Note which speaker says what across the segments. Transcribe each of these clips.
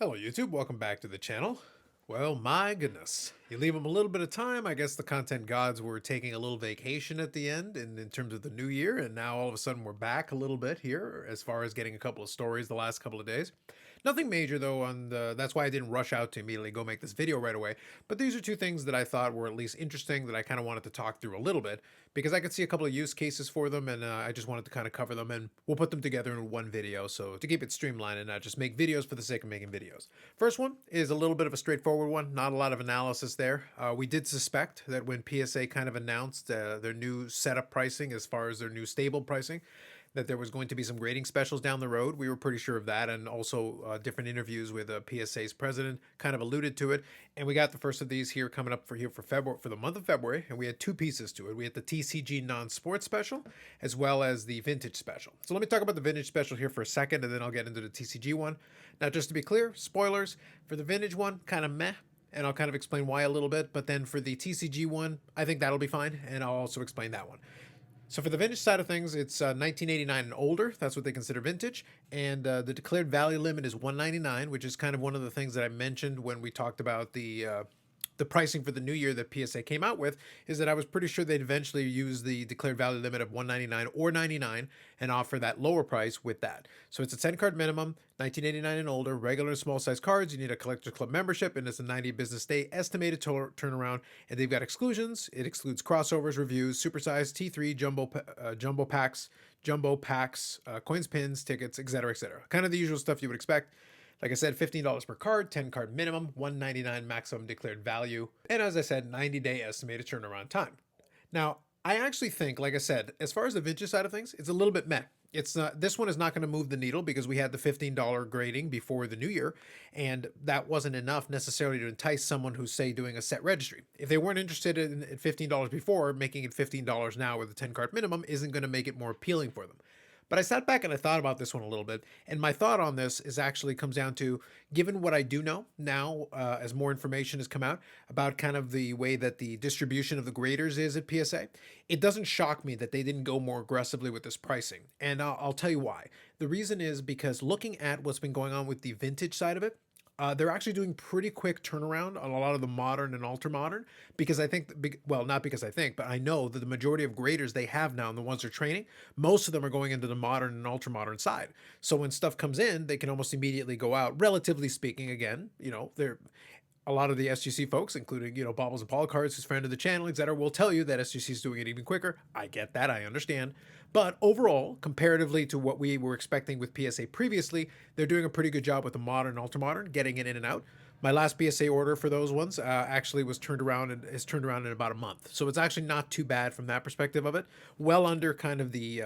Speaker 1: Hello YouTube, welcome back to the channel. Well, my goodness, you leave them a little bit of time. I guess the content gods were taking a little vacation at the end in terms of the new year, and now all of a sudden we're back a little bit here as far as getting a couple of stories the last couple of days. Nothing major though that's why I didn't rush out to immediately go make this video right away. But these are two things that I thought were at least interesting that I kind of wanted to talk through a little bit because I could see a couple of use cases for them, and I just wanted to kind of cover them, and we'll put them together in one video so to keep it streamlined and not just make videos for the sake of making videos. First one is a little bit of a straightforward one, not a lot of analysis there. We did suspect that when PSA kind of announced their new setup pricing as far as their new stable pricing, that there was going to be some grading specials down the road. We were pretty sure of that, and also different interviews with PSA's president kind of alluded to it. And we got the first of these here coming up for February, for the month of February, and we had two pieces to it. We had the TCG non-sports special as well as the vintage special. So let me talk about the vintage special here for a second, and then I'll get into the TCG one. Now, just to be clear, spoilers for the vintage one, kind of meh. And I'll kind of explain why a little bit, but then for the TCG one, I think that'll be fine, and I'll also explain that one. So for the vintage side of things, it's 1989 and older. That's what they consider vintage. And the declared value limit is 199, which is kind of one of the things that I mentioned when we talked about the pricing for the new year that PSA came out with, is that I was pretty sure they'd eventually use the declared value limit of 199 or 99 and offer that lower price with that. So it's a 10 card minimum, 1989 and older, regular and small size cards. You need a Collectors Club membership, and it's a 90 business day estimated turnaround. And they've got exclusions. It excludes crossovers, reviews, supersized T3, jumbo packs, coins, pins, tickets, etc., etc. Kind of the usual stuff you would expect. Like I said, $15 per card, 10 card minimum, $199 maximum declared value, and as I said, 90-day estimated turnaround time. Now, I actually think, like I said, as far as the vintage side of things, it's a little bit meh. It's not, this one is not going to move the needle because we had the $15 grading before the new year, and that wasn't enough necessarily to entice someone who's, say, doing a set registry. If they weren't interested in $15 before, making it $15 now with a 10 card minimum isn't going to make it more appealing for them. But I sat back and I thought about this one a little bit, and my thought on this is actually comes down to, given what I do know now, as more information has come out about kind of the way that the distribution of the graders is at PSA, it doesn't shock me that they didn't go more aggressively with this pricing. And I'll tell you why. The reason is because looking at what's been going on with the vintage side of it, they're actually doing pretty quick turnaround on a lot of the modern and ultra modern, because I think, well, not because I think, but I know that the majority of graders they have now and the ones they're training, most of them are going into the modern and ultra modern side. So when stuff comes in, they can almost immediately go out, relatively speaking. Again, they're a lot of the SGC folks, including, Bobbles and Paul Cards, who's friend of the channel, etc., will tell you that SGC is doing it even quicker. I get that, I understand. But overall, comparatively to what we were expecting with PSA previously, they're doing a pretty good job with the modern and ultra modern, getting it in and out. My last PSA order for those ones actually was turned around and is turned around in about a month. So it's actually not too bad from that perspective of it. Well under kind of the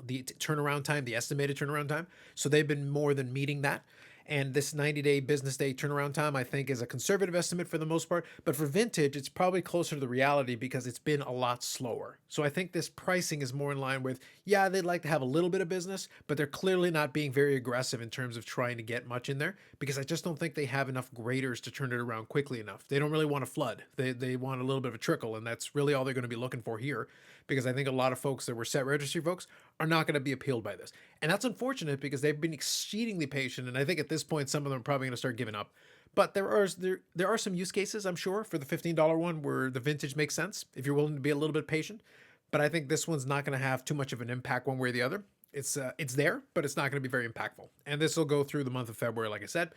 Speaker 1: turnaround time, the estimated turnaround time. So they've been more than meeting that. And this 90-day business day turnaround time, I think, is a conservative estimate for the most part. But for vintage, it's probably closer to the reality because it's been a lot slower. So I think this pricing is more in line with, yeah, they'd like to have a little bit of business, but they're clearly not being very aggressive in terms of trying to get much in there, because I just don't think they have enough graders to turn it around quickly enough. They don't really want to flood. They want a little bit of a trickle, and that's really all they're going to be looking for here, because I think a lot of folks that were set registry folks are not going to be appealed by this. And that's unfortunate because they've been exceedingly patient, and I think at this point some of them are probably going to start giving up. But there are some use cases, I'm sure, for the $15 one where the vintage makes sense if you're willing to be a little bit patient. But I think this one's not going to have too much of an impact one way or the other. It's there, but it's not going to be very impactful. And this will go through the month of February, like I said.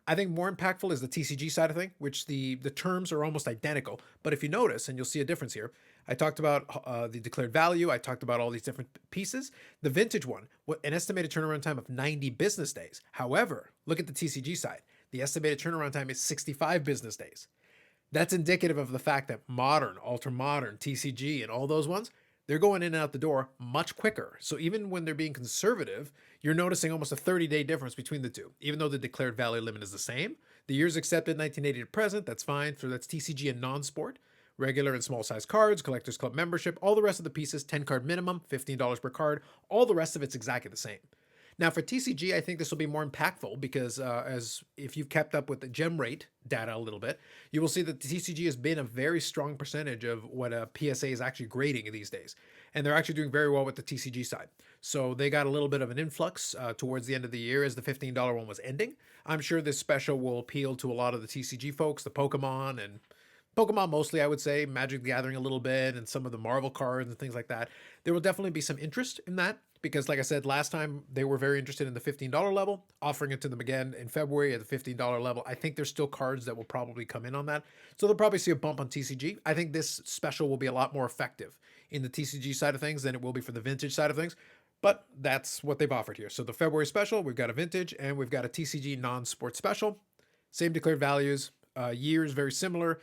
Speaker 1: I think more impactful is the TCG side of thing, which the terms are almost identical. But if you notice, and you'll see a difference here, I talked about the declared value. I talked about all these different pieces. The vintage one, an estimated turnaround time of 90 business days. However, look at the TCG side. The estimated turnaround time is 65 business days. That's indicative of the fact that modern, ultra modern, TCG, and all those ones, they're going in and out the door much quicker. So even when they're being conservative, you're noticing almost a 30-day difference between the two. Even though the declared value limit is the same, the years accepted 1980 to present, that's fine. So that's TCG and non-sport, regular and small size cards, Collectors Club membership, all the rest of the pieces, 10 card minimum, $15 per card. All the rest of it's exactly the same. Now for TCG, I think this will be more impactful because as if you've kept up with the gem rate data a little bit, you will see that the TCG has been a very strong percentage of what a PSA is actually grading these days. And they're actually doing very well with the TCG side. So they got a little bit of an influx towards the end of the year as the $15 one was ending. I'm sure this special will appeal to a lot of the TCG folks, the Pokemon mostly, I would say, Magic the Gathering a little bit, and some of the Marvel cards and things like that. There will definitely be some interest in that because, like I said, last time they were very interested in the $15 level, offering it to them again in February at the $15 level. I think there's still cards that will probably come in on that. So they'll probably see a bump on TCG. I think this special will be a lot more effective in the TCG side of things than it will be for the vintage side of things. But that's what they've offered here. So the February special, we've got a vintage and we've got a TCG non-sports special. Same declared values, years very similar.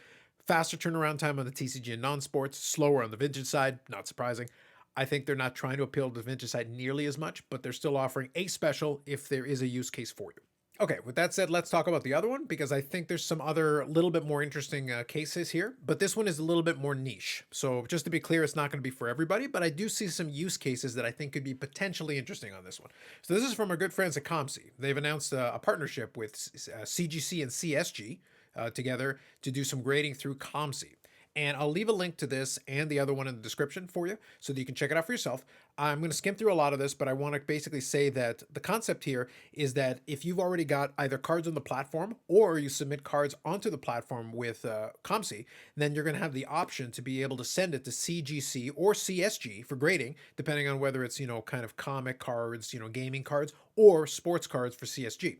Speaker 1: Faster turnaround time on the TCG and non-sports, slower on the vintage side, not surprising. I think they're not trying to appeal to the vintage side nearly as much, but they're still offering a special if there is a use case for you. Okay, with that said, let's talk about the other one because I think there's some other little bit more interesting cases here, but this one is a little bit more niche. So just to be clear, it's not going to be for everybody, but I do see some use cases that I think could be potentially interesting on this one. So this is from our good friends at COMC. They've announced a partnership with CGC and CSG together to do some grading through COMC. And I'll leave a link to this and the other one in the description for you so that you can check it out for yourself. I'm going to skim through a lot of this, but I want to basically say that the concept here is that if you've already got either cards on the platform or you submit cards onto the platform with COMC, then you're going to have the option to be able to send it to CGC or CSG for grading, depending on whether it's, kind of comic cards, gaming cards, or sports cards for CSG.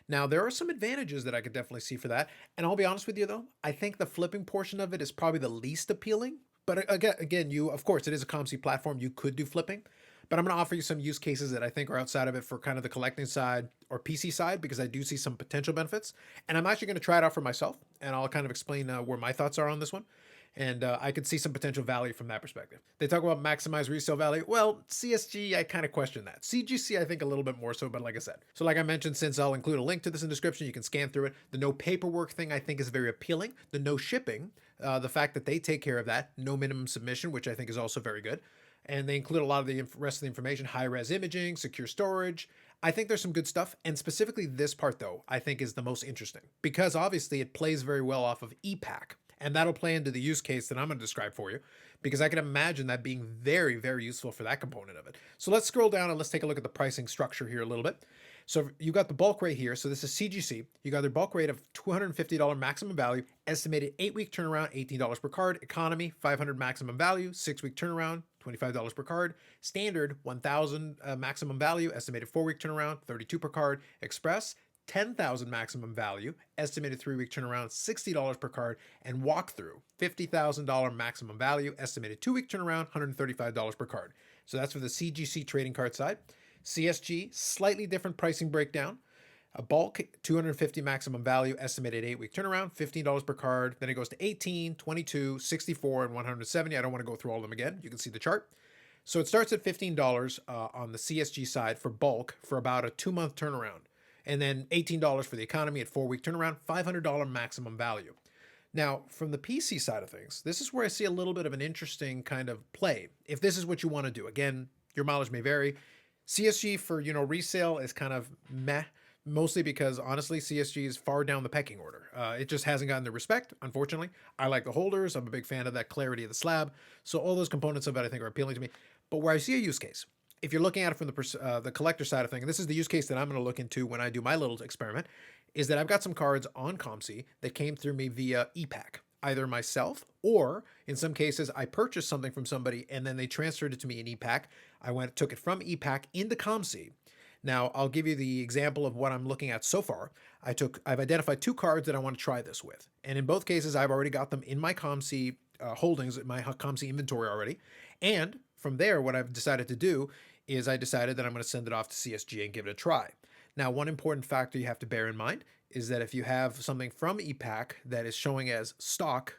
Speaker 1: Now, there are some advantages that I could definitely see for that. And I'll be honest with you, though, I think the flipping portion of it is probably the least appealing. But again, of course, it is a COMC platform. You could do flipping. But I'm going to offer you some use cases that I think are outside of it for kind of the collecting side or PC side because I do see some potential benefits. And I'm actually going to try it out for myself. And I'll kind of explain where my thoughts are on this one. And I could see some potential value from that perspective. They talk about maximize resale value. Well, CSG, I kind of question that. CGC, I think a little bit more so, but like I said. So like I mentioned, since I'll include a link to this in the description, you can scan through it. The no paperwork thing I think is very appealing. The no shipping, the fact that they take care of that. No minimum submission, which I think is also very good. And they include a lot of the rest of the information, high-res imaging, secure storage. I think there's some good stuff. And specifically this part, though, I think is the most interesting. Because obviously it plays very well off of ePack. And that'll play into the use case that I'm going to describe for you, because I can imagine that being very, very useful for that component of it. So let's scroll down and let's take a look at the pricing structure here a little bit. So you got the bulk rate here. So this is CGC. You got their bulk rate of $250 maximum value, estimated 8-week turnaround, $18 per card. Economy, $500 maximum value, 6-week turnaround, $25 per card. Standard, $1,000 maximum value, estimated 4-week turnaround, $32 per card. Express, $10,000 maximum value, estimated 3-week turnaround, $60 per card, and walkthrough, $50,000 maximum value, estimated 2-week turnaround, $135 per card. So that's for the CGC trading card side. CSG, slightly different pricing breakdown. A bulk, $250 maximum value, estimated 8-week turnaround, $15 per card. Then it goes to $18, $22, $64, and $170. I don't want to go through all of them again. You can see the chart. So it starts at $15 on the CSG side for bulk for about a 2-month turnaround. And then $18 for the economy at 4-week turnaround, $500 maximum value. Now, from the PC side of things, this is where I see a little bit of an interesting kind of play. If this is what you want to do, again, your mileage may vary. CSG for, resale is kind of meh, mostly because honestly, CSG is far down the pecking order. It just hasn't gotten the respect, unfortunately. I like the holders. I'm a big fan of that clarity of the slab. So all those components of it, I think, are appealing to me. But where I see a use case, if you're looking at it from the collector side of things, and this is the use case that I'm going to look into when I do my little experiment, is that I've got some cards on COMC that came through me via ePack, either myself or in some cases I purchased something from somebody and then they transferred it to me in ePack. I took it from ePack into COMC. Now I'll give you the example of what I'm looking at so far. I've identified 2 cards that I want to try this with, and in both cases I've already got them in my COMC holdings, in my COMC inventory already. And from there, what I've decided to do is I decided that I'm going to send it off to CSG and give it a try. Now, one important factor you have to bear in mind is that if you have something from ePack that is showing as stock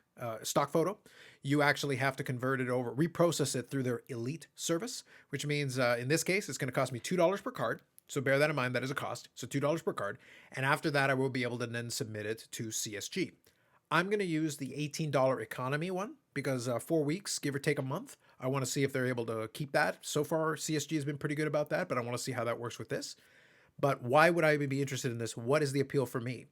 Speaker 1: photo, you actually have to convert it over, reprocess it through their Elite service, which means in this case, it's going to cost me $2 per card. So bear that in mind, that is a cost. So $2 per card. And after that, I will be able to then submit it to CSG. I'm going to use the $18 economy one because 4 weeks, give or take a month, I want to see if they're able to keep that. So far, CSG has been pretty good about that, but I want to see how that works with this. But why would I be interested in this? What is the appeal for me?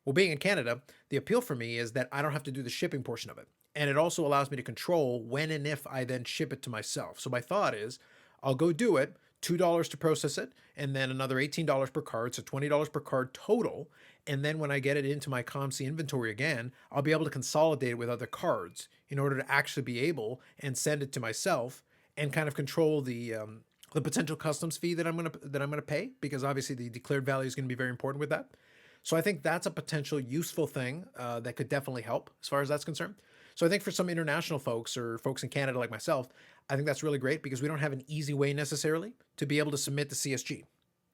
Speaker 1: Well, being in Canada, the appeal for me is that I don't have to do the shipping portion of it. And it also allows me to control when and if I then ship it to myself. So my thought is I'll go do it, $2 to process it, and then another $18 per card, so $20 per card total. And then when I get it into my COMC inventory again, I'll be able to consolidate it with other cards in order to actually be able and send it to myself and kind of control the potential customs fee that I'm gonna pay, because obviously the declared value is going to be very important with that. So I think that's a potential useful thing that could definitely help as far as that's concerned. So I think for some international folks or folks in Canada like myself, I think that's really great because we don't have an easy way necessarily to be able to submit to CSG.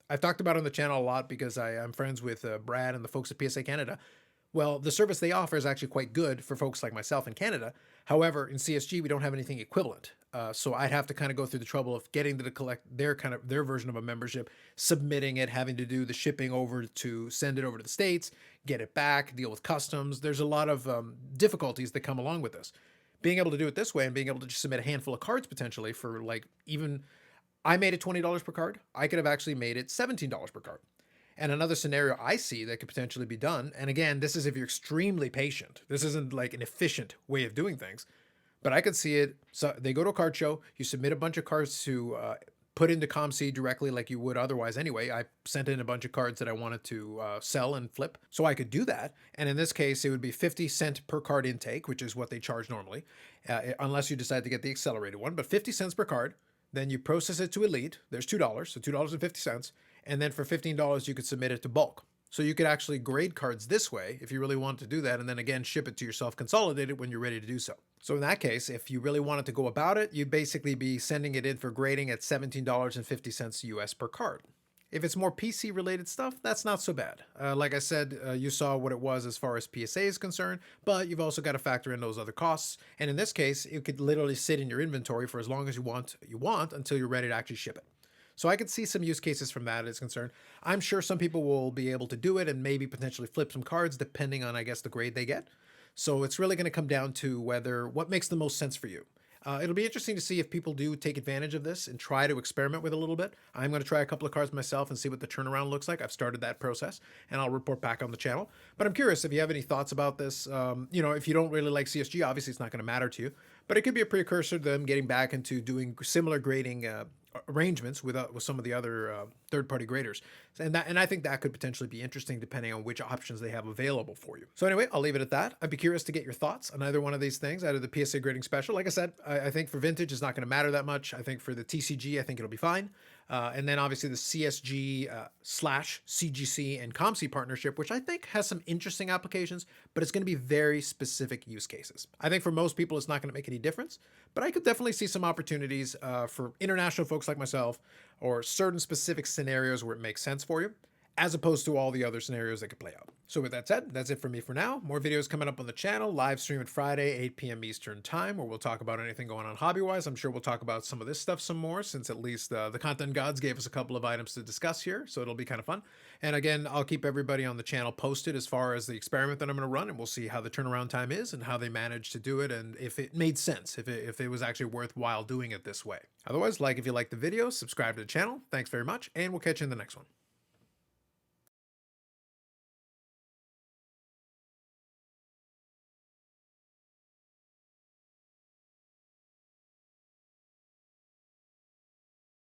Speaker 1: I've talked about it on the channel a lot because I'm friends with Brad and the folks at PSA Canada. Well, the service they offer is actually quite good for folks like myself in Canada. However, in CSG, we don't have anything equivalent. So I'd have to kind of go through the trouble of getting to collect their version of a membership, submitting it, having to do the shipping over to send it over to the States, get it back, deal with customs. There's a lot of difficulties that come along with this. Being able to do it this way and being able to just submit a handful of cards potentially for like even, I made it $20 per card. I could have actually made it $17 per card. And another scenario I see that could potentially be done, and again, this is if you're extremely patient. This isn't like an efficient way of doing things, but I could see it. So they go to a card show, you submit a bunch of cards to put into COMC directly like you would otherwise anyway. I sent in a bunch of cards that I wanted to sell and flip, so I could do that. And in this case, it would be 50 cents per card intake, which is what they charge normally, unless you decide to get the accelerated one, but 50 cents per card. Then you process it to Elite. There's $2, so $2.50. And then for $15, you could submit it to bulk. So you could actually grade cards this way if you really want to do that, and then again, ship it to yourself consolidated when you're ready to do so. So in that case, if you really wanted to go about it, you'd basically be sending it in for grading at $17.50 US per card. If it's more PC related stuff, that's not so bad. Like I said, you saw what it was as far as PSA is concerned, but you've also got to factor in those other costs. And in this case, it could literally sit in your inventory for as long as you want until you're ready to actually ship it. So I could see some use cases from that as concerned. I'm sure some people will be able to do it and maybe potentially flip some cards depending on, I guess, the grade they get. So it's really going to come down to what makes the most sense for you. It'll be interesting to see if people do take advantage of this and try to experiment with it a little bit. I'm going to try a couple of cards myself and see what the turnaround looks like. I've started that process and I'll report back on the channel. But I'm curious if you have any thoughts about this. If you don't really like CSG, obviously it's not going to matter to you. But it could be a precursor to them getting back into doing similar grading arrangements with some of the other third-party graders. And I think that could potentially be interesting depending on which options they have available for you. So anyway, I'll leave it at that. I'd be curious to get your thoughts on either one of these things, either the PSA Grading Special. Like I said, I think for vintage, it's not going to matter that much. I think for the TCG, I think it'll be fine. And then obviously the CSG slash CGC and COMC partnership, which I think has some interesting applications, but it's going to be very specific use cases. I think for most people, it's not going to make any difference, but I could definitely see some opportunities for international folks like myself or certain specific scenarios where it makes sense for you, as opposed to all the other scenarios that could play out. So with that said, that's it for me for now. More videos coming up on the channel, live stream at Friday, 8 p.m. Eastern time, where we'll talk about anything going on hobby-wise. I'm sure we'll talk about some of this stuff some more, since at least the content gods gave us a couple of items to discuss here, so it'll be kind of fun. And again, I'll keep everybody on the channel posted as far as the experiment that I'm going to run, and we'll see how the turnaround time is and how they managed to do it, and if it made sense, if it was actually worthwhile doing it this way. Otherwise, if you like the video, subscribe to the channel. Thanks very much, and we'll catch you in the next one.